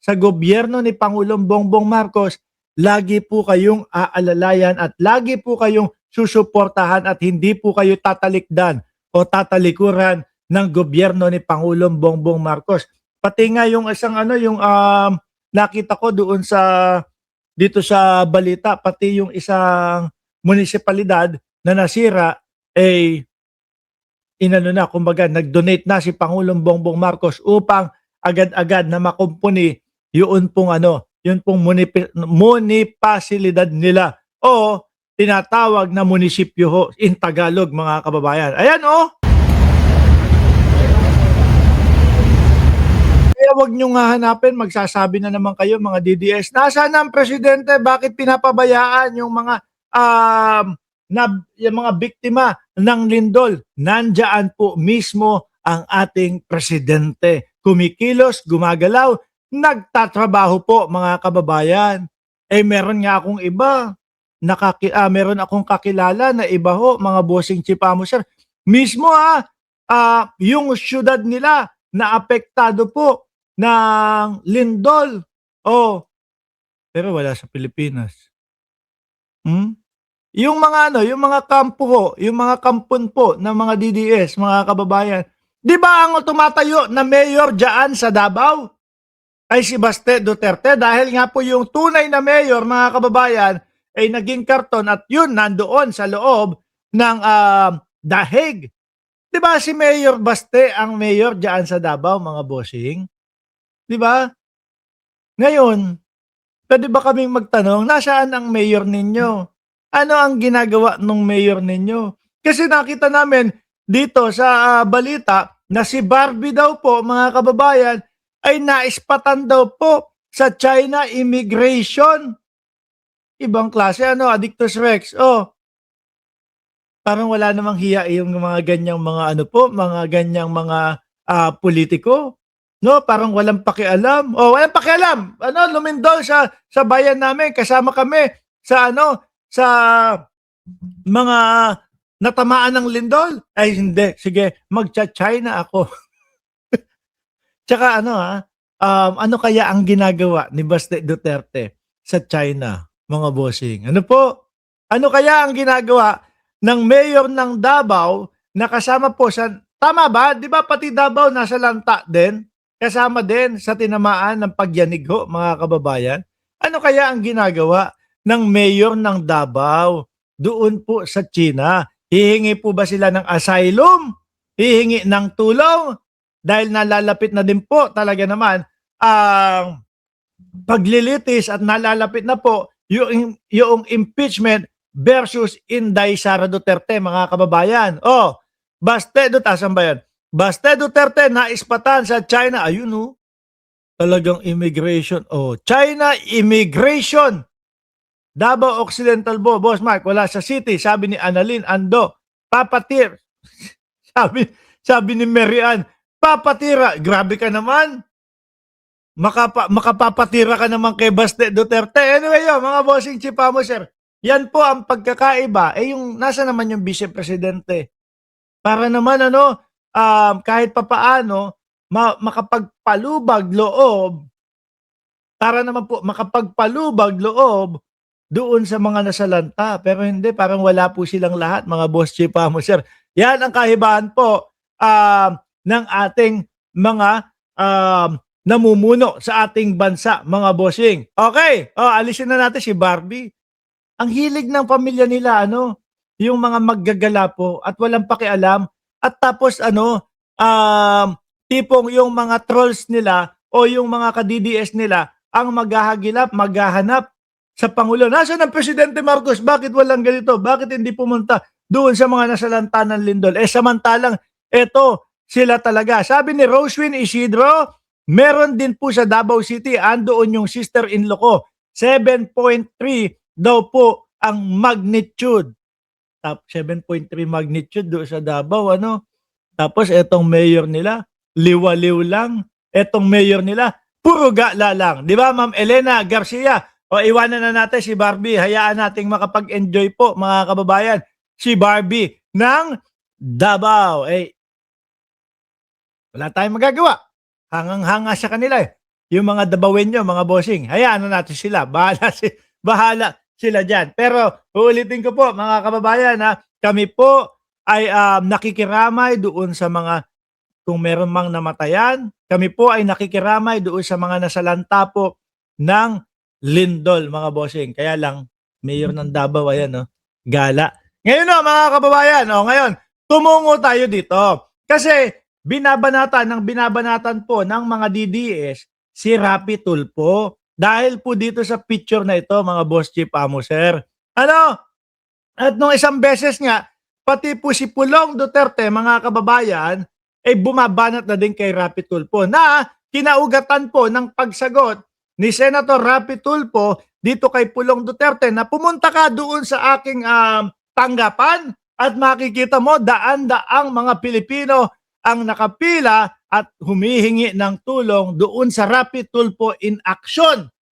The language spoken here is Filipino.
sa gobyerno ni Pangulong Bongbong Marcos, lagi po kayong aalalayan at lagi po kayong susuportahan at hindi po kayo tatalikdan o tatalikuran ng gobyerno ni Pangulong Bongbong Marcos. Pati nga yung isang yung nakita ko doon dito sa balita, pati yung isang munisipalidad na nasira kumbaga nag-donate na si Pangulong Bongbong Marcos upang agad-agad na makumpuni yun pong munipasilidad nila o tinatawag na munisipyo ho in Tagalog, mga kababayan. Ayan Kaya wag nyo nga hanapin, magsasabi na naman kayo mga DDS, nasaan ang presidente, bakit pinapabayaan yung yung mga biktima ng lindol? Nandyan po mismo ang ating presidente. Kumikilos, gumagalaw, nagtatrabaho po, mga kababayan. Meron nga akong iba, meron akong kakilala na iba ho, mga bossing chipamo sir. Mismo yung syudad nila na apektado po ng lindol. Pero wala sa Pilipinas. Yung mga kampo ho, yung mga kampon po ng mga DDS, mga kababayan, di ba ang tumatayo na mayor dyan sa Davao ay si Baste Duterte, dahil nga po yung tunay na mayor, mga kababayan, ay naging karton at yun nandoon sa loob ng dahig. Di ba si Mayor Baste ang mayor dyan sa Davao, mga bossing? Di ba? Ngayon, pwede ba kaming magtanong, nasaan ang mayor ninyo? Ano ang ginagawa ng mayor ninyo? Kasi nakita namin dito sa balita na si Barbie daw po, mga kababayan, ay naispatan daw po sa China immigration. Ibang klase, Addictus Rex. Parang wala namang hiya yung mga ganyang mga mga ganyang mga politiko. No, parang walang pakialam. Walang pakialam. Lumindol sa bayan namin, kasama kami sa sa mga natamaan ng lindol. Ay hindi, sige, magcha-China ako. Tsaka ano kaya ang ginagawa ni Baste Duterte sa China, mga bossing? Ano po? Ano kaya ang ginagawa ng mayor ng Davao na kasama po tama ba? Di ba pati Davao nasa lanta din? Kasama din sa tinamaan ng pagyanig ho, mga kababayan. Ano kaya ang ginagawa ng mayor ng Davao doon po sa China? Hihingi po ba sila ng asylum? Hihingi ng tulong? Dahil nalalapit na din po talaga naman ang paglilitis at nalalapit na po yung impeachment versus Inday Sara Duterte, mga kababayan. Baste Duterte, asan ba yan? Baste Duterte naispatan sa China. Ayun talagang immigration. China immigration. Davao Occidental Boss Mark, wala sa city. Sabi ni Annalyn Ando, papatir. sabi ni Marian, papatira. Grabe ka naman. Makapapatira ka naman kay Baste Duterte. Anyway, mga bossing chipamo sir. Yan po ang pagkakaiba. Yung nasa naman yung vice presidente. Para naman kahit papaano makapagpalubag loob. Para naman po makapagpalubag loob doon sa mga nasalanta. Pero hindi, parang wala po silang lahat, mga boss chipamo sir. Yan ang kahibahan po ng ating mga namumuno sa ating bansa, mga bossing. Okay, alisin na natin si Barbie. Ang hilig ng pamilya nila, yung mga maggagala po at walang pakialam. At tapos tipong yung mga trolls nila o yung mga ka-DDS nila ang maghahanap sa Pangulo. Nasaan ang Presidente Marcos? Bakit walang ganito? Bakit hindi pumunta doon sa mga nasalanta ng lindol? Samantalang eto, sila talaga. Sabi ni Rosewin Isidro, meron din po sa Davao City, andoon yung sister-in-law ko. 7.3 daw po ang magnitude. 7.3 magnitude doon sa Davao, Tapos etong mayor nila, liwaliw lang. Etong mayor nila, puro gala lang. Di ba, Ma'am Elena Garcia? Iwanan na natin si Barbie. Hayaan nating makapag-enjoy po, mga kababayan. Si Barbie ng Davao. Wala tayong magagawa. Hangang-hanga sa kanila yung mga Dabawenyo, mga bossing, hayaan na natin sila. Bahala sila diyan. Pero uulitin ko po mga kababayan na kami po ay nakikiramay doon sa mga kung meron mang namatayan, kami po ay nakikiramay doon sa mga nasalanta po ng lindol, mga bossing. Kaya lang, mayor ng Davao, ayan, no? Gala. Ngayon, no, mga kababayan, ngayon, tumungo tayo dito. Kasi, binabanatan po ng mga DDS si Rapi Tulfo. Dahil po dito sa picture na ito, mga boss chief amo, sir. Ano? At nung isang beses nga, pati po si Pulong Duterte, mga kababayan, bumabanat na din kay Rapi Tulfo na kinaugatan po ng pagsagot ni Senator Rapi Tulfo dito kay Pulong Duterte na pumunta ka doon sa aking tanggapan at makikita mo daan-daang mga Pilipino ang nakapila at humihingi ng tulong doon sa Rapi Tulfo in action.